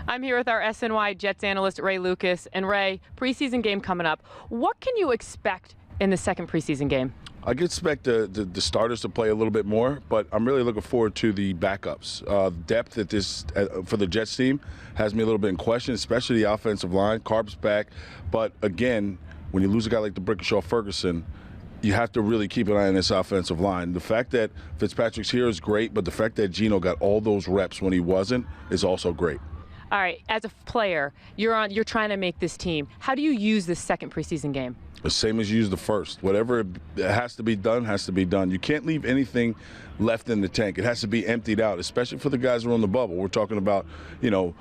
I'm here with our SNY Jets analyst, Ray Lucas. And Ray, preseason game coming up. What can you expect in the second preseason game? I could expect the starters to play a little bit more, but I'm really looking forward to the backups. Depth at this for the Jets team has me a little bit in question, especially the offensive line. Carp's back, but again, when you lose a guy like the Brickashaw Ferguson, you have to really keep an eye on this offensive line. The fact that Fitzpatrick's here is great, but the fact that Jeane got all those reps when he wasn't is also great. All right, as a player, you're trying to make this team. How do you use this second preseason game? The same as you use the first. Whatever has to be done, has to be done. You can't leave anything left in the tank. It has to be emptied out, especially for the guys who are on the bubble. We're talking about,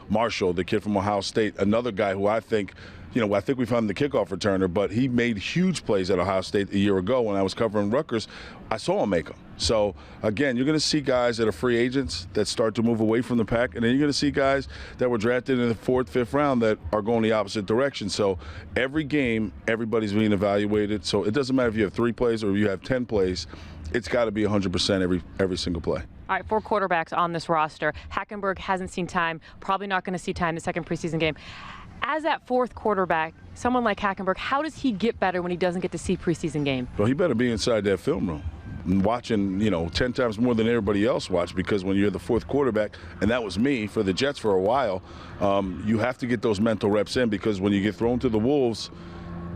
Marshall, the kid from Ohio State, another guy who I think we found the kickoff returner, but he made huge plays at Ohio State a year ago when I was covering Rutgers. I saw him make them. So, again, you're going to see guys that are free agents that start to move away from the pack, and then you're going to see guys that were drafted in the 4th, 5th round that are going the opposite direction. So every game, everybody's being evaluated. So it doesn't matter if you have 3 plays or you have 10 plays. It's got to be 100% every single play. All right, 4 quarterbacks on this roster. Hackenberg hasn't seen time, probably not going to see time in the second preseason game. As that 4th quarterback, someone like Hackenberg, how does he get better when he doesn't get to see preseason game? Well, he better be inside that film room and watching, 10 times more than everybody else watched, because when you're the 4th quarterback, and that was me for the Jets for a while, you have to get those mental reps in, because when you get thrown to the Wolves,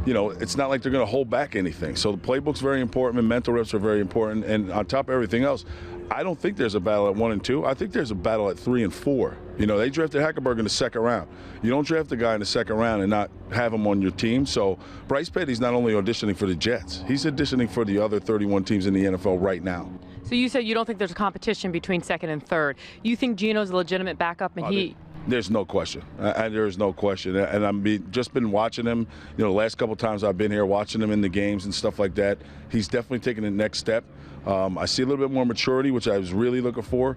it's not like they're going to hold back anything. So the playbook's very important, and mental reps are very important. And on top of everything else, I don't think there's a battle at 1 and 2. I think there's a battle at 3 and 4. They drafted Hackenberg in the 2nd round. You don't draft a guy in the 2nd round and not have him on your team. So Bryce Petty's not only auditioning for the Jets, he's auditioning for the other 31 teams in the NFL right now. So you said you don't think there's a competition between 2nd and 3rd. You think Gino's a legitimate backup, and There's no question. There is no question. And I've just been watching him, the last couple times I've been here, watching him in the games and stuff like that. He's definitely taking the next step. I see a little bit more maturity, which I was really looking for.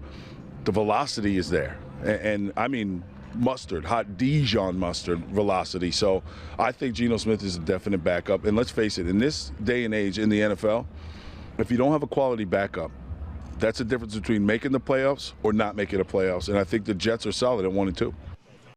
The velocity is there. And I mean, mustard, hot Dijon mustard velocity. So I think Geno Smith is a definite backup. And let's face it, in this day and age in the NFL, if you don't have a quality backup, that's the difference between making the playoffs or not making the playoffs. And I think the Jets are solid at 1 and 2.